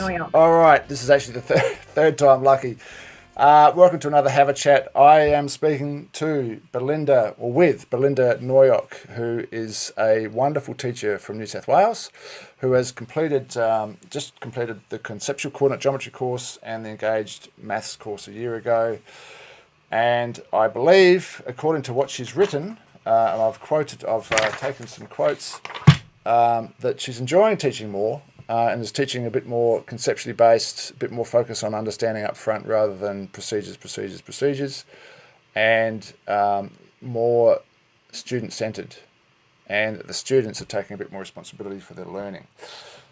Naujok. All right, this is actually the third time lucky. Welcome to another Have a Chat. I am speaking to Belinda, or with Belinda Naujok, who is a wonderful teacher from New South Wales, who has just completed the Conceptual Coordinate Geometry course and the Engaged Maths course a year ago. And I believe, according to what she's written, and I've taken some quotes, that she's enjoying teaching more and is teaching a bit more conceptually based, a bit more focus on understanding up front rather than procedures, and more student-centred. And the students are taking a bit more responsibility for their learning.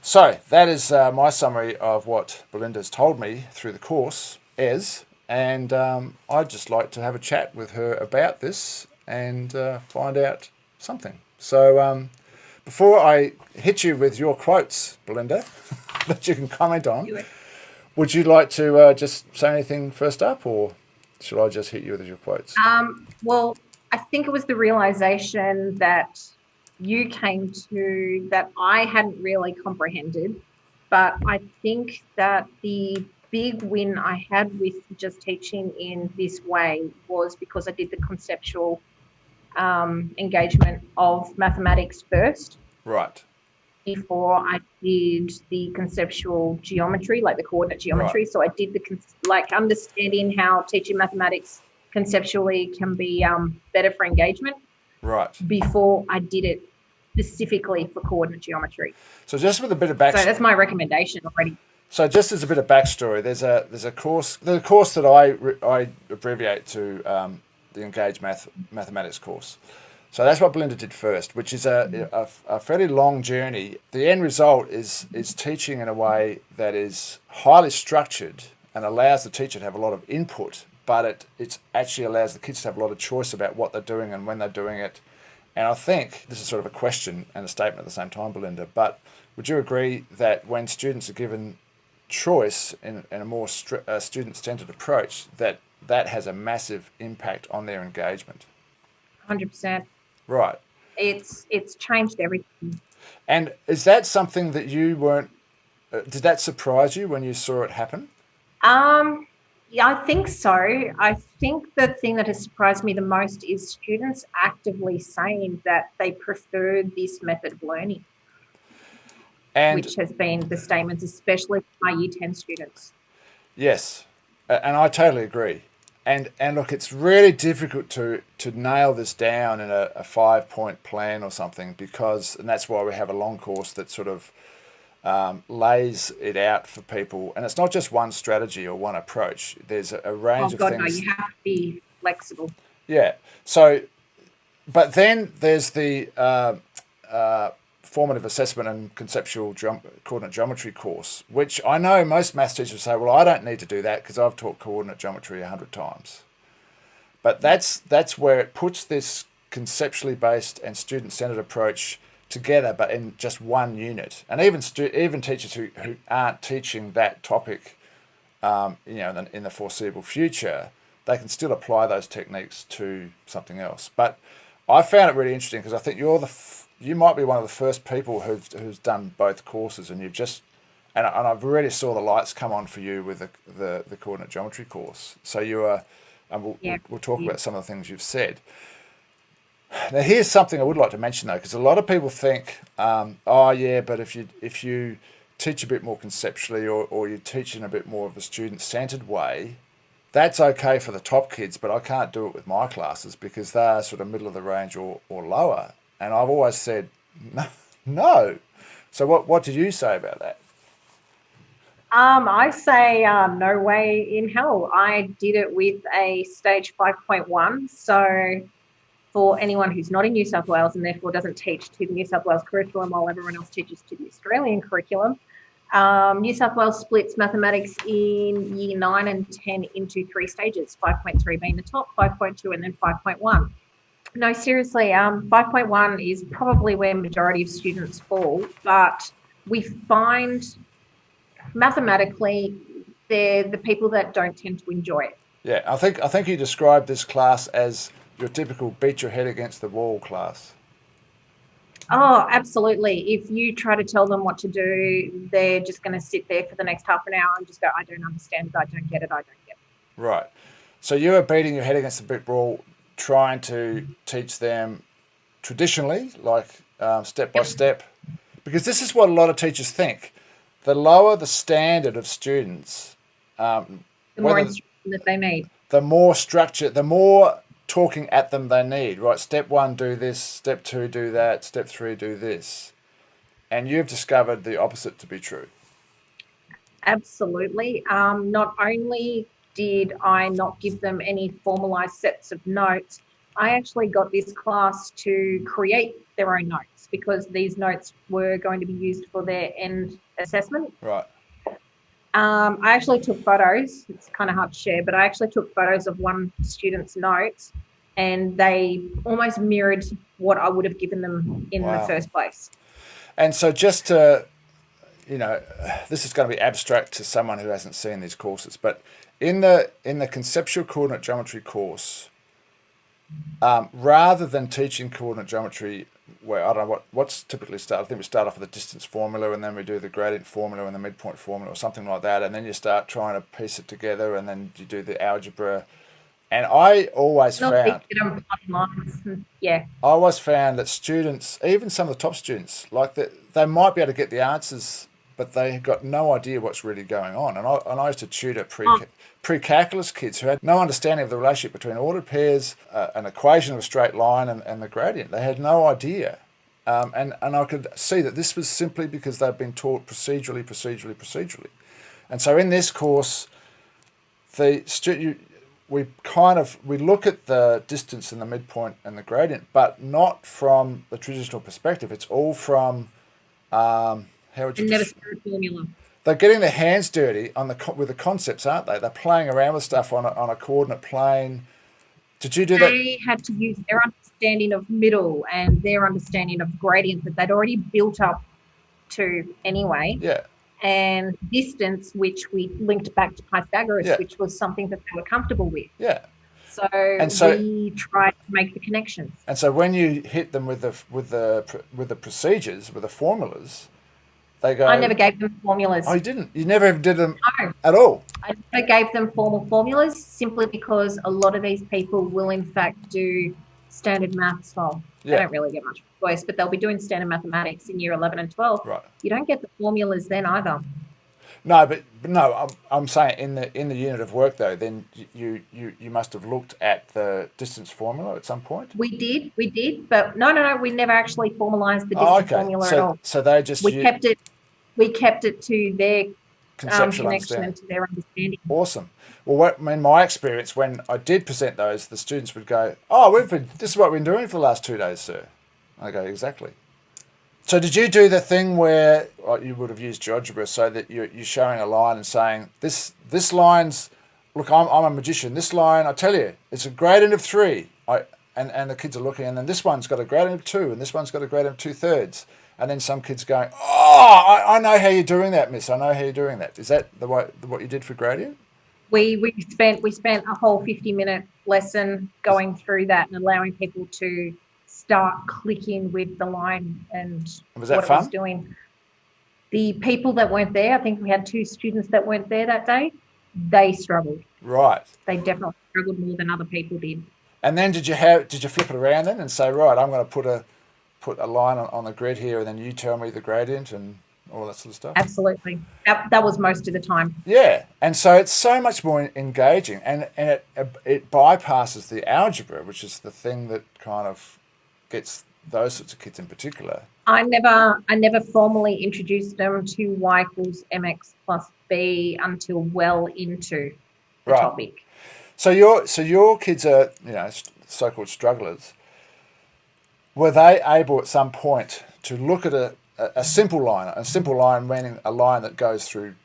So that is my summary of what Belinda's told me through the course is. And I'd just like to have a chat with her about this and find out something. So before I hit you with your quotes, Belinda, that you can comment on, would you like to just say anything first up, or should I just hit you with your quotes? Well, I think it was the realization that you came to that I hadn't really comprehended, but I think that the big win I had with just teaching in this way was because I did the conceptual engagement of mathematics first. Right. Before I did the conceptual geometry, like the coordinate geometry. Right. So I did understanding how teaching mathematics conceptually can be better for engagement. Right. Before I did it specifically for coordinate geometry. So just with a bit of backstory. So that's my recommendation already. So just as a bit of backstory, there's a course, the course that I abbreviate to the Engaged Mathematics course. So that's what Belinda did first, which is a fairly long journey. The end result is teaching in a way that is highly structured and allows the teacher to have a lot of input, but it actually allows the kids to have a lot of choice about what they're doing and when they're doing it. And I think this is sort of a question and a statement at the same time, Belinda, but would you agree that when students are given choice in a more student-centred approach, that has a massive impact on their engagement? 100%. Right. It's changed everything. And is that something that you weren't? Did that surprise you when you saw it happen? Yeah, I think so. I think the thing that has surprised me the most is students actively saying that they prefer this method of learning, which has been the statements, especially for my Year 10 students. Yes, and I totally agree. And look, it's really difficult to nail this down in a 5-point plan or something, and that's why we have a long course that sort of lays it out for people. And it's not just one strategy or one approach. There's a range of things. No, you have to be flexible. Yeah. So, but then there's the formative assessment and conceptual coordinate geometry course, which I know most maths teachers say, well, I don't need to do that because I've taught coordinate geometry 100 times. But that's where it puts this conceptually based and student-centered approach together, but in just one unit. And even teachers who aren't teaching that topic, in the foreseeable future, they can still apply those techniques to something else. But I found it really interesting because I think you might be one of the first people who's done both courses, and and I've really saw the lights come on for you with the coordinate geometry course. So you are, and we'll talk about some of the things you've said. Now here's something I would like to mention though, because a lot of people think, but if you teach a bit more conceptually or you teach in a bit more of a student-centered way, that's okay for the top kids, but I can't do it with my classes because they're sort of middle of the range or lower. And I've always said, no. So what did you say about that? I say no way in hell. I did it with a stage 5.1. So for anyone who's not in New South Wales and therefore doesn't teach to the New South Wales curriculum while everyone else teaches to the Australian curriculum, New South Wales splits mathematics in year 9 and 10 into 3 stages, 5.3 being the top, 5.2 and then 5.1. No, seriously, 5.1 is probably where majority of students fall, but we find mathematically they're the people that don't tend to enjoy it. Yeah, I think you described this class as your typical beat your head against the wall class. Oh, absolutely. If you try to tell them what to do, they're just going to sit there for the next half an hour and just go, I don't understand it, I don't get it, I don't get it. Right. So you were beating your head against the brick wall, trying to teach them traditionally, like step by step, because this is what a lot of teachers think. The lower the standard of students, The more instruction that they need. The more structure, the more talking at them they need, right? Step 1, do this. Step 2, do that. Step 3, do this. And you've discovered the opposite to be true. Absolutely. Not only did I not give them any formalized sets of notes, I actually got this class to create their own notes because these notes were going to be used for their end assessment. Right. I actually took photos. It's kind of hard to share, but I actually took photos of one student's notes and they almost mirrored what I would have given them in the first place. And so just to, this is going to be abstract to someone who hasn't seen these courses, but in the Conceptual Coordinate Geometry course, rather than teaching coordinate geometry where, I don't know what's typically I think we start off with a distance formula and then we do the gradient formula and the midpoint formula or something like that, and then you start trying to piece it together and then you do the algebra. And I always found that students, even some of the top students, like that, they might be able to get the answers, but they got no idea what's really going on. And I used to tutor pre-calculus kids who had no understanding of the relationship between ordered pairs, an equation of a straight line, and the gradient. They had no idea. And I could see that this was simply because they'd been taught procedurally. And so in this course, we look at the distance and the midpoint and the gradient, but not from the traditional perspective. It's all from formula. They're getting their hands dirty with the concepts, aren't they? They're playing around with stuff on a coordinate plane. Did you do that? They had to use their understanding of middle and their understanding of gradient that they'd already built up to anyway. Yeah. And distance, which we linked back to Pythagoras, which was something that they were comfortable with. Yeah. So we tried to make the connections. And so when you hit them with the procedures, with the formulas, they go. I never gave them formulas. Oh, you didn't? You never did them no. At all? I never gave them formal formulas simply because a lot of these people will in fact do standard maths. Well, they don't really get much choice, but they'll be doing standard mathematics in year 11 and 12. Right. You don't get the formulas then either. No, but I'm saying in the unit of work though, then you must have looked at the distance formula at some point. We did, but no, we never actually formalised the distance formula at all. So they just we kept it to their conceptual connection and to their understanding. Awesome. Well, in my experience, when I did present those, the students would go, "Oh, this is what we've been doing for the last 2 days, sir." I go, "Exactly." So did you do the thing where you would have used GeoGebra so that you're showing a line and saying, this line's, look, I'm a magician. This line, I tell you, it's a gradient of 3. And the kids are looking, and then this one's got a gradient of 2, and this one's got a gradient of 2/3. And then some kids going, "Oh, I know how you're doing that, miss. I know how you're doing that." Is that what you did for gradient? We spent a whole 50-minute lesson going through that and allowing people to start clicking with the line and was that what fun? It was doing. The people that weren't there, I think we had 2 students that weren't there that day, they struggled. Right. They definitely struggled more than other people did. And then did you flip it around then and say, right, I'm going to put a line on the grid here and then you tell me the gradient and all that sort of stuff? Absolutely. That was most of the time. Yeah. And so it's so much more engaging and it bypasses the algebra, which is the thing that kind of gets those sorts of kids in particular. I never formally introduced them to y equals mx plus b until well into the topic. So your kids are, so-called strugglers. Were they able at some point to look at a simple line meaning a line that goes through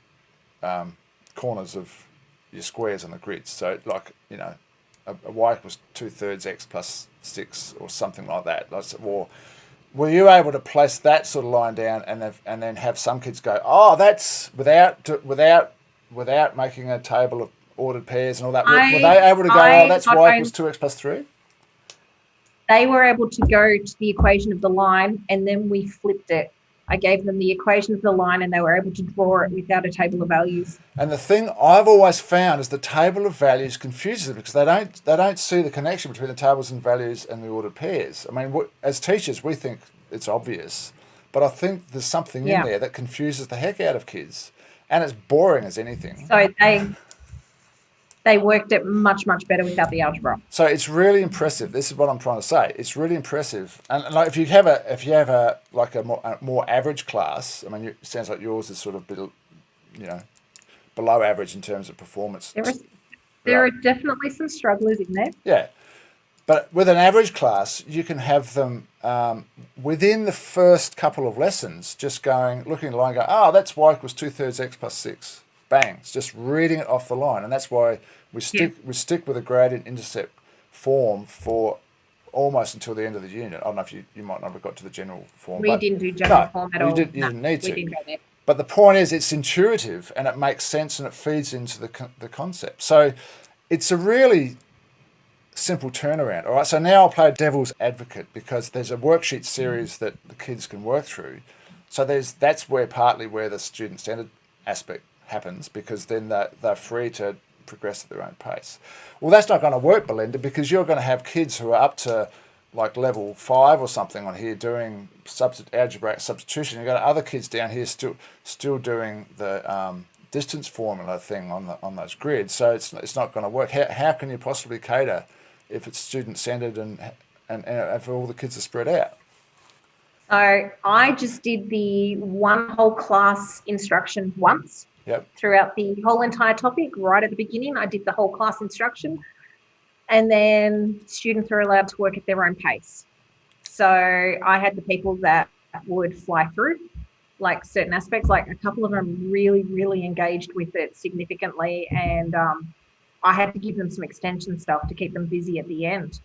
corners of your squares on the grid? So like, a y equals 2/3 x plus 6 or something like that. Or were you able to place that sort of line down and then have some kids go, "Oh, that's without making a table of ordered pairs and all that"? Were they able to go, "Oh, that's y equals 2x plus 3"? they were able to go to the equation of the line, and then we flipped it. I gave them the equation of the line, and they were able to draw it without a table of values. And the thing I've always found is the table of values confuses them because they don't see the connection between the tables and values and the ordered pairs. I mean, as teachers, we think it's obvious, but I think there's something in there that confuses the heck out of kids, and it's boring as anything. So they worked it much, much better without the algebra. So it's really impressive. This is what I'm trying to say. It's really impressive. And like if you have a more average class, I mean, it sounds like yours is sort of below average in terms of performance. There are definitely some strugglers in there. Yeah. But with an average class, you can have them within the first couple of lessons just looking at the line and go, oh, that's y equals 2/3 x plus 6. Bang. It's just reading it off the line. And that's why we stick with a gradient intercept form for almost until the end of the unit. I don't know if you might not have got to the general form. We didn't do general form at all. You didn't need to. We didn't go there. But the point is it's intuitive and it makes sense and it feeds into the concept. So it's a really simple turnaround. All right, so now I'll play devil's advocate because there's a worksheet series that the kids can work through. So that's partly where the student-centered aspect happens because then they're free to progress at their own pace. Well, that's not going to work, Belinda, because you're going to have kids who are up to like level 5 or something on here doing algebraic substitution. You've got other kids down here still doing the distance formula thing on those grids. So it's not going to work. How can you possibly cater if it's student-centered and if all the kids are spread out? So I just did the one whole class instruction once. Yep. Throughout the whole entire topic, right at the beginning, I did the whole class instruction. And then students are allowed to work at their own pace. So I had the people that would fly through, like certain aspects, like a couple of them really, really engaged with it significantly. And I had to give them some extension stuff to keep them busy at the end.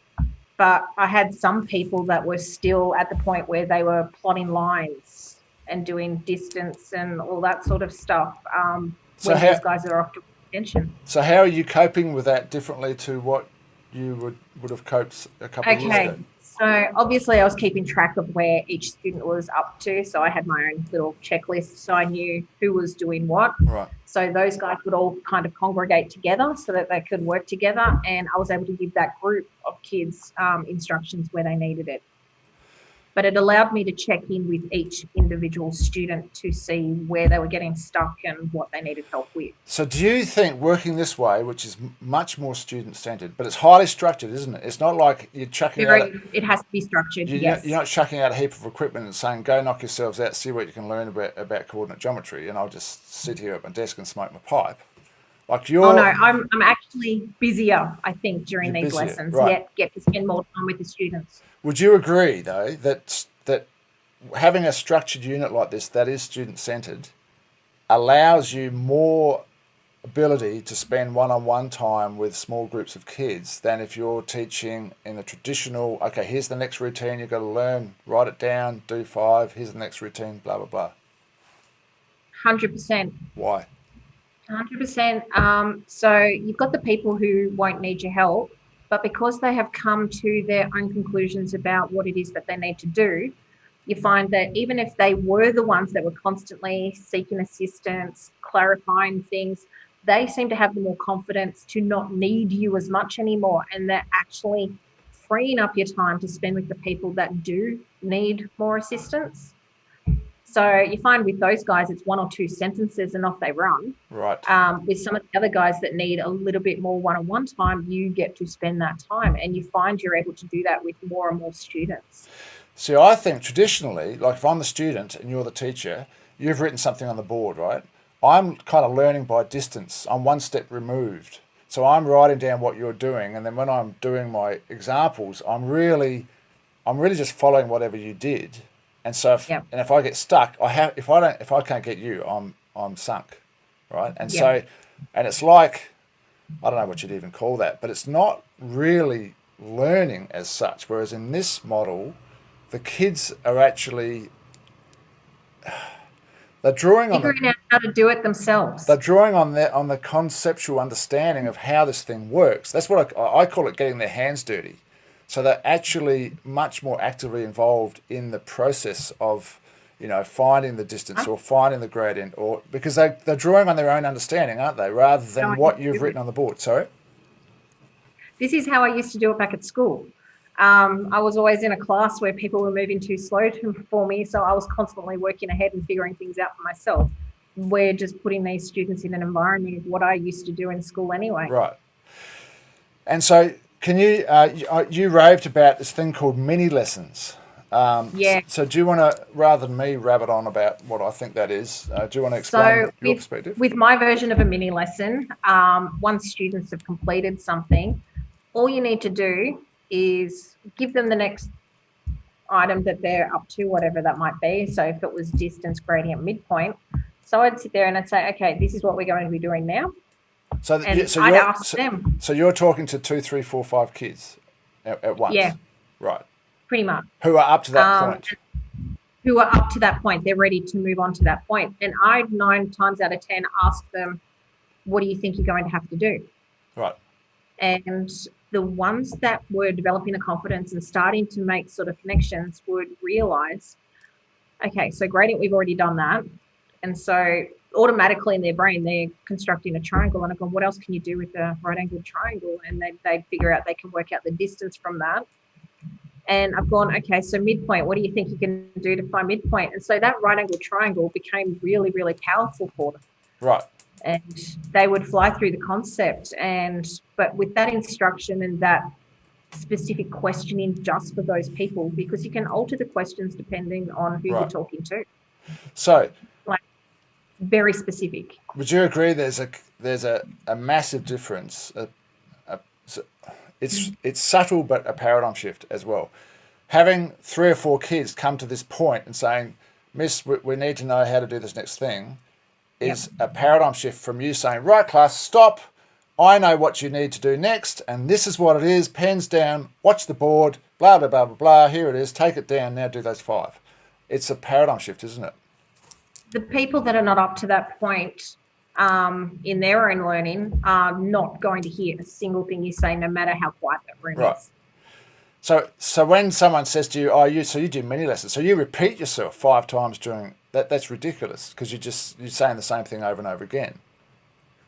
But I had some people that were still at the point where they were plotting lines and doing distance and all that sort of stuff. Those guys are off to extension. So how are you coping with that differently to what you would have coped a couple of years ago? So obviously I was keeping track of where each student was up to. So I had my own little checklist. So I knew who was doing what. Right. So those guys would all kind of congregate together so that they could work together. And I was able to give that group of kids instructions where they needed it. But it allowed me to check in with each individual student to see where they were getting stuck and what they needed help with. So do you think working this way, which is much more student-centered, but it's highly structured, isn't it? It's not like you're chucking out... It has to be structured, yes. You're not chucking out a heap of equipment and saying, go knock yourselves out, see what you can learn about coordinate geometry, and I'll just sit here at my desk and smoke my pipe. Like Oh, no, I'm actually busier, I think, during these lessons, right. Get to spend more time with the students. Would you agree, though, that having a structured unit like this that is student-centered allows you more ability to spend one-on-one time with small groups of kids than if you're teaching in a traditional, okay, here's the next routine, you've got to learn, write it down, do 5, here's the next routine, blah, blah, blah? 100%. Why? 100%. So you've got the people who won't need your help, but because they have come to their own conclusions about what it is that they need to do, you find that even if they were the ones that were constantly seeking assistance, clarifying things, they seem to have the more confidence to not need you as much anymore. And they're actually freeing up your time to spend with the people that do need more assistance. So you find with those guys, it's 1 or 2 sentences and off they run. Right. With some of the other guys that need a little bit more one-on-one time, you get to spend that time, and you find you're able to do that with more and more students. See, I think traditionally, like if I'm the student and you're the teacher, you've written something on the board, right? I'm kind of learning by distance. I'm one step removed. So I'm writing down what you're doing, and then when I'm doing my examples, I'm really just following whatever you did. And so, if I get stuck, if I can't get you, I'm sunk, right? And so, and it's like, I don't know what you'd even call that, but it's not really learning as such. Whereas in this model, the kids are actually they're drawing figuring out how to do it themselves. They're drawing on the conceptual understanding of how this thing works. That's what I call it, getting their hands dirty. So they're actually much more actively involved in the process of, finding the distance or finding the gradient, or because they're drawing on their own understanding, aren't they, rather than what you've written on the board. Sorry? This is how I used to do it back at school. I was always in a class where people were moving too slow for me, so I was constantly working ahead and figuring things out for myself. We're just putting these students in an environment of what I used to do in school anyway. Right. And so can you raved about this thing called mini lessons. Yeah. So do you want to, rather than me rabbit on about what I think that is, do you want to explain your perspective? With my version of a mini lesson, once students have completed something, all you need to do is give them the next item that they're up to, whatever that might be. So if it was distance, gradient, midpoint, so I'd sit there and I'd say, okay, this is what we're going to be doing now. I'd ask them. So you're talking to 2, 3, 4, 5 kids at once? Yeah. Right. Pretty much. Who are up to that point? Who are up to that point. They're ready to move on to that point. And I'd 9 times out of 10 ask them, what do you think you're going to have to do? Right. And the ones that were developing the confidence and starting to make sort of connections would realize, okay, so gradient, we've already done that. And so automatically in their brain, they're constructing a triangle, and I've gone, what else can you do with a right angled triangle? And they figure out they can work out the distance from that. And I've gone, okay, so midpoint, what do you think you can do to find midpoint? And so that right angled triangle became really, really powerful for them. Right. And they would fly through the concept. But with that instruction and that specific questioning just for those people, because you can alter the questions depending on who you're talking to. So, very specific. Would you agree there's a massive difference? It's subtle, but a paradigm shift as well. Having 3 or 4 kids come to this point and saying, Miss, we need to know how to do this next thing, is a paradigm shift from you saying, right, class, stop. I know what you need to do next, and this is what it is. Pens down, watch the board, blah, blah, blah, blah, blah. Here it is. Take it down. Now do those 5. It's a paradigm shift, isn't it? The people that are not up to that point in their own learning are not going to hear a single thing you say, no matter how quiet that room is. So when someone says to you, you do mini lessons, so you repeat yourself 5 times during that, that's ridiculous, because you're saying the same thing over and over again.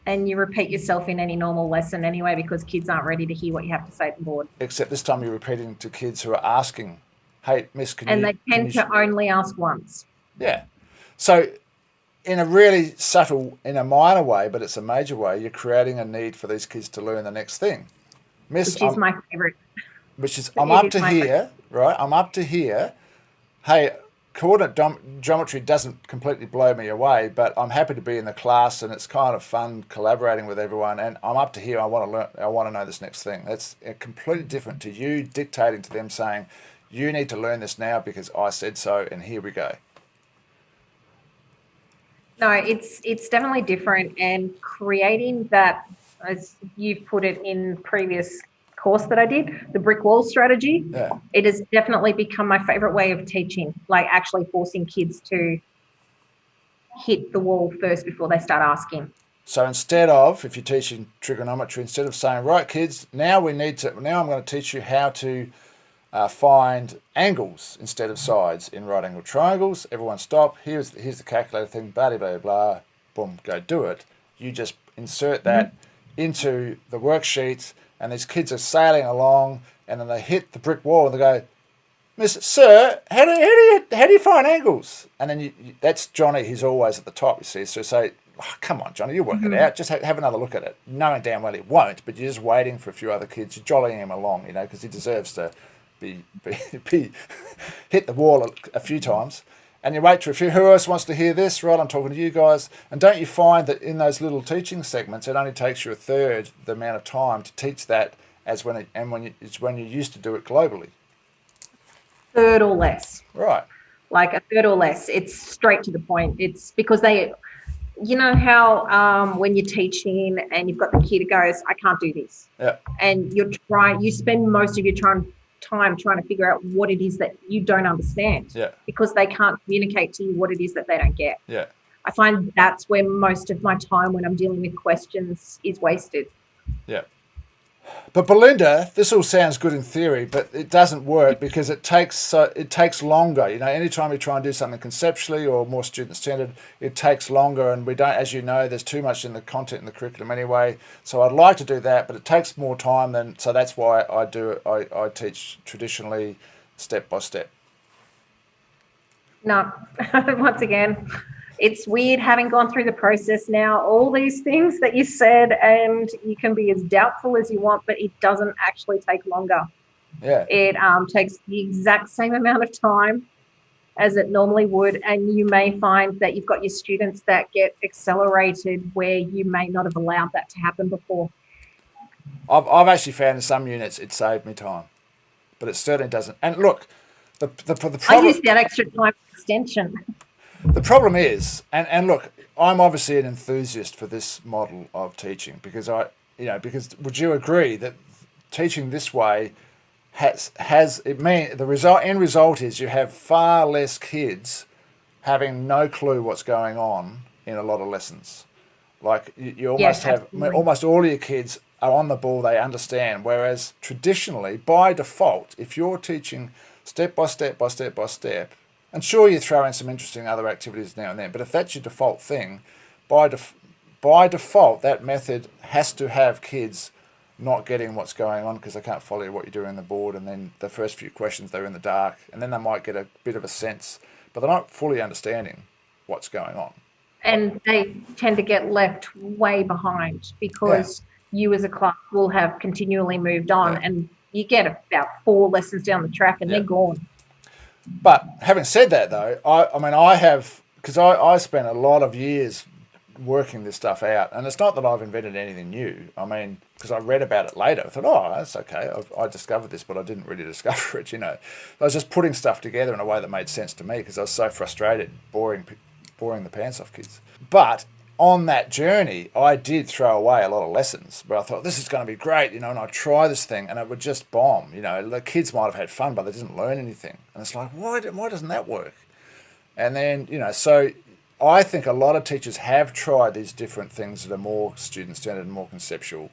And you repeat yourself in any normal lesson anyway, because kids aren't ready to hear what you have to say at the board. Except this time you're repeating to kids who are asking, hey, Miss, and they tend to only ask once. Yeah. So in a really subtle, in a minor way, but it's a major way, you're creating a need for these kids to learn the next thing. Miss, which is my favourite. Which is, I'm up to here, right? I'm up to here. Hey, coordinate geometry doesn't completely blow me away, but I'm happy to be in the class, and it's kind of fun collaborating with everyone. And I'm up to here. I want to learn. I want to know this next thing. That's completely different to you dictating to them, saying, "You need to learn this now because I said so, and here we go." No, it's definitely different, and creating that, as you've put it in previous course that I did, the brick wall strategy. Yeah. It has definitely become my favorite way of teaching, like actually forcing kids to hit the wall first before they start asking. So instead of, if you're teaching trigonometry, instead of saying, right, kids, now I'm going to teach you how to find angles instead of sides in right angle triangles. Everyone stop. Here's the calculator thing, blah, blah, blah, boom, go do it. You just insert that into the worksheet, and these kids are sailing along, and then they hit the brick wall, and they go, Sir, how do you find angles? And then that's Johnny, who's always at the top, you see. So say, oh, come on, Johnny, you work it out. Just have another look at it. Knowing damn well he won't, but you're just waiting for a few other kids. You're jollying him along, because he deserves to be hit the wall a few times. And you wait for a few. Who else wants to hear this? Right, I'm talking to you guys. And don't you find that in those little teaching segments, it only takes you a third the amount of time to teach that as when you used to do it globally? Third or less. Right. Like a third or less. It's straight to the point. It's because you know how when you're teaching and you've got the kid who goes, I can't do this. Yeah. And you spend most of your time trying to figure out what it is that you don't understand. Yeah. Because they can't communicate to you what it is that they don't get. Yeah. I find that's where most of my time when I'm dealing with questions is wasted. Yeah. But Belinda, this all sounds good in theory, but it doesn't work because it takes longer. You know, anytime you try and do something conceptually or more student-centered, it takes longer, and we don't, as you know, there's too much in the content in the curriculum anyway. So I'd like to do that, but it takes more time than. So that's why I do it. I teach traditionally, step by step. No, once again, it's weird having gone through the process now, all these things that you said, and you can be as doubtful as you want, but it doesn't actually take longer. Yeah. It takes the exact same amount of time as it normally would, and you may find that you've got your students that get accelerated where you may not have allowed that to happen before. I've actually found in some units it saved me time, but it certainly doesn't. And look, the problem. I use that extra time extension. The problem is, and look, I'm obviously an enthusiast for this model of teaching because because would you agree that teaching this way the end result is you have far less kids having no clue what's going on in a lot of lessons. Like you almost have almost all of your kids are on the ball, they understand. Whereas traditionally, by default, if you're teaching step by step by step by step, and sure, you throw in some interesting other activities now and then, but if that's your default thing, by default, that method has to have kids not getting what's going on because they can't follow what you're doing on the board, and then the first few questions they're in the dark, and then they might get a bit of a sense, but they're not fully understanding what's going on. And they tend to get left way behind because you as a class will have continually moved on, and you get about 4 lessons down the track and they're gone. But having said that, though, I have, because I spent a lot of years working this stuff out, and it's not that I've invented anything new. I mean, because I read about it later, I thought, oh, that's okay. I discovered this, but I didn't really discover it, I was just putting stuff together in a way that made sense to me because I was so frustrated, boring the pants off kids. But on that journey, I did throw away a lot of lessons, but I thought, this is going to be great, and I'd try this thing, and it would just bomb. The kids might have had fun, but they didn't learn anything. And it's like, why doesn't that work? And then, so I think a lot of teachers have tried these different things that are more student-centered and more conceptual,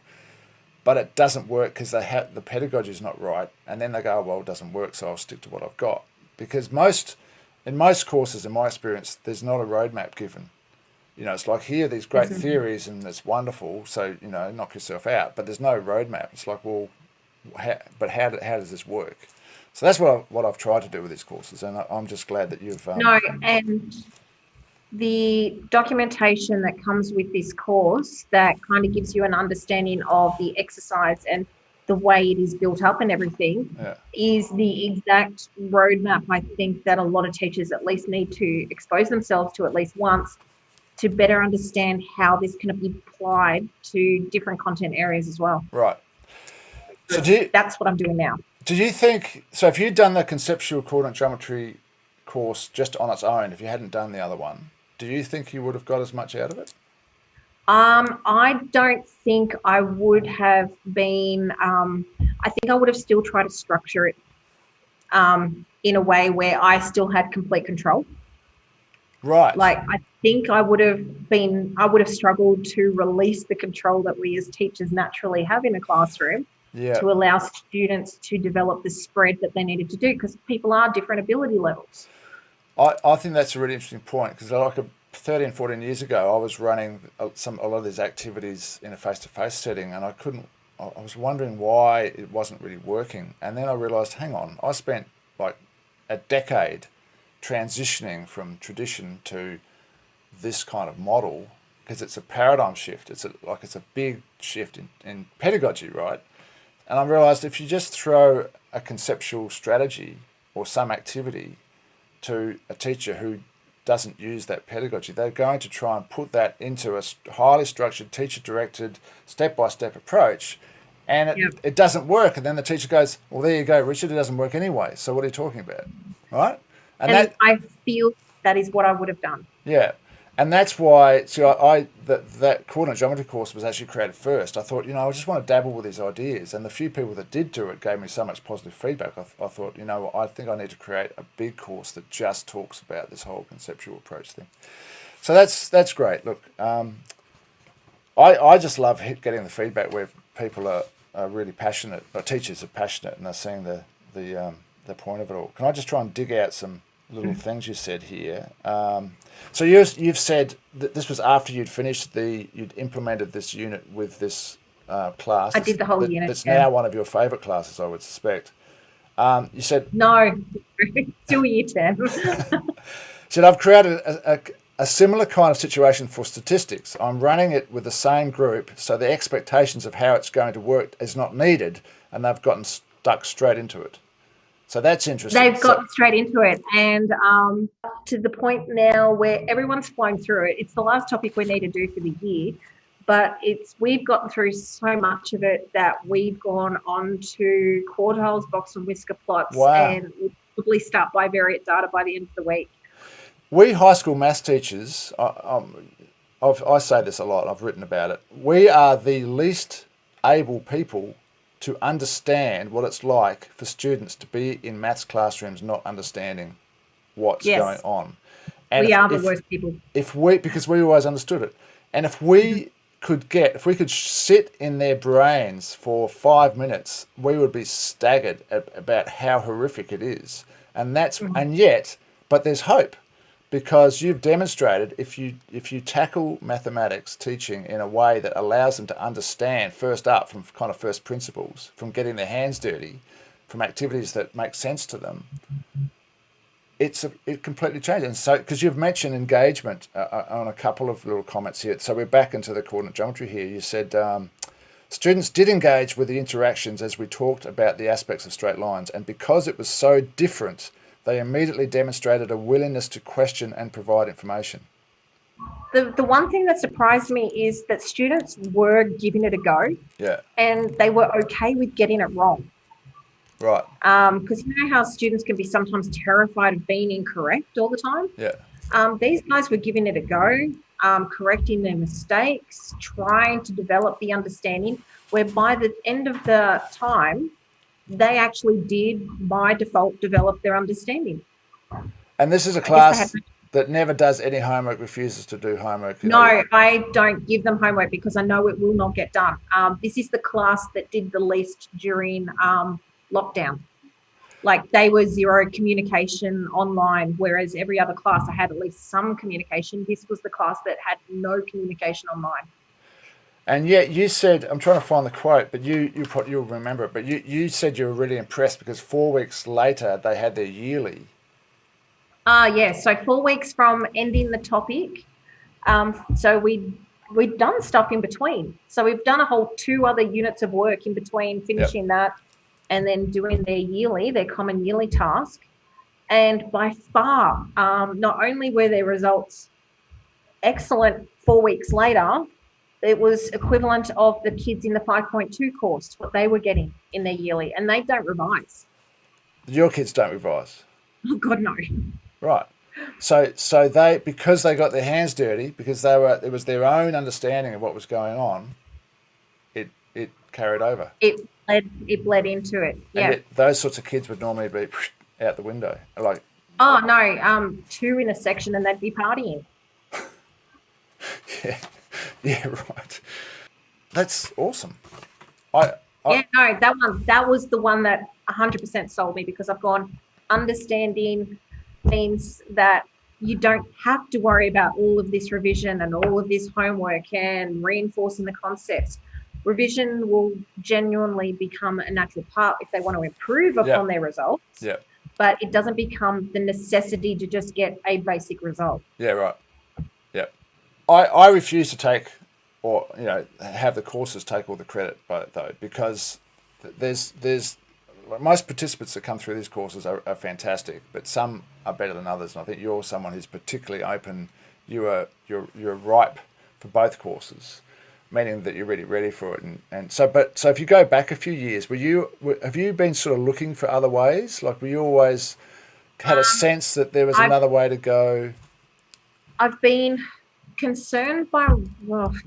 but it doesn't work because the pedagogy is not right, and then they go, oh, well, it doesn't work, so I'll stick to what I've got. Because in most courses, in my experience, there's not a roadmap given. It's like, here are these great theories and it's wonderful, so, knock yourself out. But there's no roadmap. It's like, well, how does this work? So that's what I've tried to do with these courses, and I'm just glad that you've... No, and the documentation that comes with this course that kind of gives you an understanding of the exercise and the way it is built up and everything is the exact roadmap, I think, that a lot of teachers at least need to expose themselves to at least once, to better understand how this can be applied to different content areas as well. Right. So that's what I'm doing now. Do you think, so if you'd done the Conceptual Coordinate Geometry course just on its own, if you hadn't done the other one, do you think you would have got as much out of it? I don't think I would have been, I think I would have still tried to structure it in a way where I still had complete control. Right. Like, I think I would have struggled to release the control that we as teachers naturally have in a classroom to allow students to develop the spread that they needed to do, because people are different ability levels. I think that's a really interesting point, because like 13, 14 years ago, I was running a lot of these activities in a face-to-face setting, and I was wondering why it wasn't really working. And then I realised, hang on, I spent like a decade transitioning from tradition to this kind of model, because it's a paradigm shift. It's a big shift in pedagogy, right? And I realised if you just throw a conceptual strategy or some activity to a teacher who doesn't use that pedagogy, they're going to try and put that into a highly structured, teacher-directed, step-by-step approach, and it doesn't work. And then the teacher goes, well, there you go, Richard, it doesn't work anyway, so what are you talking about, right? And I feel that is what I would have done. Yeah. And that's why, that coordinate geometry course was actually created first. I thought, I just want to dabble with these ideas. And the few people that did do it gave me so much positive feedback. I thought, I think I need to create a big course that just talks about this whole conceptual approach thing. So that's great. Look, I just love getting the feedback where people are are really passionate, or teachers are passionate, and they're seeing the point of it all. Can I just try and dig out some little things you said here? So you've said that this was after you'd implemented this unit with this class. I did the whole unit. That's now one of your favourite classes, I would suspect. You said no, still year 10. said I've created a similar kind of situation for statistics. I'm running it with the same group, so the expectations of how it's going to work is not needed, and they've gotten stuck straight into it. So that's interesting. They've gotten straight into it, and to the point now where everyone's flowing through it. It's the last topic we need to do for the year, but we've gotten through so much of it that we've gone on to quartiles, box and whisker plots, and we'll probably start bivariate data by the end of the week. We high school maths teachers, I say this a lot, I've written about it, we are the least able people to understand what it's like for students to be in maths classrooms not understanding what's going on. And we are the worst people. Because we always understood it. And if we could sit in their brains for 5 minutes, we would be staggered about how horrific it is. And but there's hope. Because you've demonstrated if you tackle mathematics teaching in a way that allows them to understand first up from kind of first principles, from getting their hands dirty, from activities that make sense to them, it completely changes. And so, because you've mentioned engagement on a couple of little comments here, so we're back into the coordinate geometry here. You said students did engage with the interactions as we talked about the aspects of straight lines, and because it was so different, they immediately demonstrated a willingness to question and provide information. The one thing that surprised me is that students were giving it a go. Yeah. And they were okay with getting it wrong. Right. Because you know how students can be sometimes terrified of being incorrect all the time? Yeah. These guys were giving it a go, correcting their mistakes, trying to develop the understanding, where by the end of the time, they actually did, by default, develop their understanding. And this is a class that never does any homework, refuses to do homework. No, I don't give them homework because I know it will not get done. This is the class that did the least during lockdown. Like, they were zero communication online, whereas every other class I had at least some communication. This was the class that had no communication online. And yet you said, I'm trying to find the quote, but you'll remember it, but you said you were really impressed because 4 weeks later they had their yearly. Yes. So 4 weeks from ending the topic. So we'd done stuff in between. So we've done a whole 2 other units of work in between finishing that and then doing their common yearly task. And by far, not only were their results excellent 4 weeks later, it was equivalent of the kids in the 5.2 course, what they were getting in their yearly, and they don't revise. Your kids don't revise? Oh, God, no. Right. So they, because they got their hands dirty, because it was their own understanding of what was going on, it carried over. It bled into it. Yeah. And those sorts of kids would normally be out the window. Like, oh no, 2 in a section and they'd be partying. Yeah, right. That's awesome. That was the one that 100% sold me, because I've gone, understanding means that you don't have to worry about all of this revision and all of this homework and reinforcing the concepts. Revision will genuinely become a natural part if they want to improve upon their results. Yeah. But it doesn't become the necessity to just get a basic result. Yeah, right. Yeah. I refuse to take, or have the courses take all the credit though, because there's most participants that come through these courses are fantastic, but some are better than others. And I think you're someone who's particularly open. You're ripe for both courses, meaning that you're really ready for it. And so if you go back a few years, have you been sort of looking for other ways? Like, were you always had a sense that there was another way to go? I've been concerned by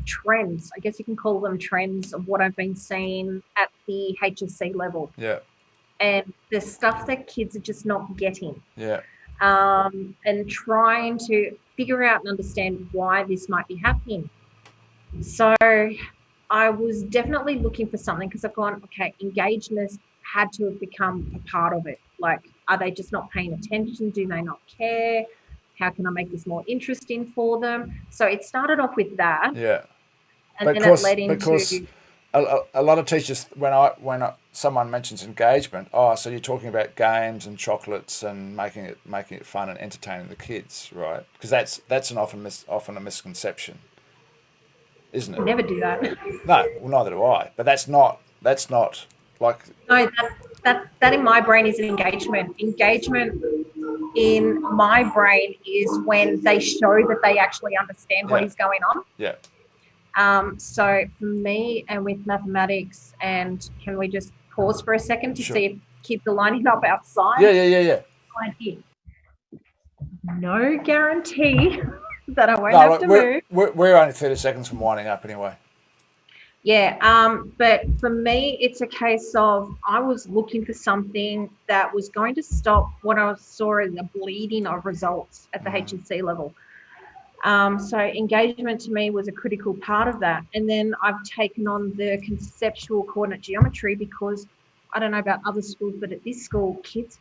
trends. I guess you can call them trends of what I've been seeing at the HSC level. Yeah. And the stuff that kids are just not getting. Yeah. And trying to figure out and understand why this might be happening. So I was definitely looking for something because I've gone, okay, engagement had to have become a part of it. Like, are they just not paying attention? Do they not care? How can I make this more interesting for them? So it started off with that, Yeah. and then it led Because into a lot of teachers, someone mentions engagement, so you're talking about games and chocolates and making it fun and entertaining the kids, right? Because that's often a misconception, isn't it? never do that. No, well, neither do I. But that's not like, No, that in my brain is an engagement. Engagement in my brain is when they show that they actually understand what Yeah. is going on. yeah, So for me and with mathematics, and can we just pause for a second to Sure. see if kids are lining up outside? yeah. Right here. No guarantee that I won't have to move. We're only 30 seconds from winding up anyway. Yeah, but for me, it's a case of I was looking for something that was going to stop what I saw as a bleeding of results at the HNC level. So engagement to me was a critical part of that. And then I've taken on the conceptual coordinate geometry because I don't know about other schools, but at this school, kids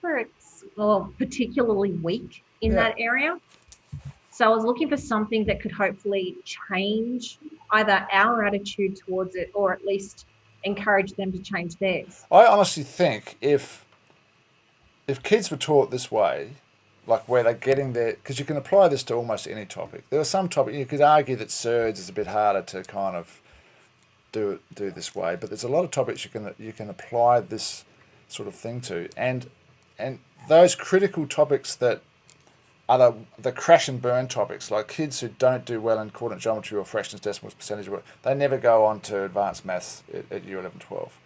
were particularly weak in that area. So I was looking for something that could hopefully change either our attitude towards it or at least encourage them to change theirs. I honestly think if kids were taught this way, like where they're getting their, because you can apply this to almost any topic. There are some topics you could argue that surds is a bit harder to kind of do this way, but there's a lot of topics you can apply this sort of thing to, and those critical topics that are the crash and burn topics, like kids who don't do well in coordinate geometry or fractions, decimals, percentage work, they never go on to advanced maths at year 11, 12.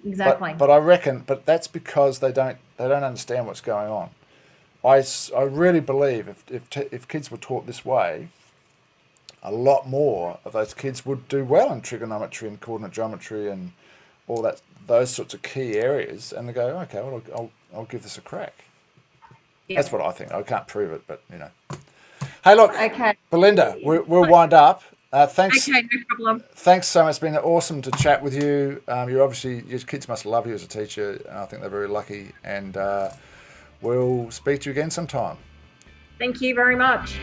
Exactly. But I reckon, that's because they don't understand what's going on. I really believe if kids were taught this way, a lot more of those kids would do well in trigonometry and coordinate geometry and all that, those sorts of key areas, and they go, okay, well, I'll give this a crack. Yeah. That's what I think. I can't prove it, but you know. Hey, look, okay, Belinda, we'll wind up. Thanks. Okay, no problem. Thanks so much. It's been awesome to chat with you. Your kids must love you as a teacher, and I think they're very lucky. And we'll speak to you again sometime. Thank you very much.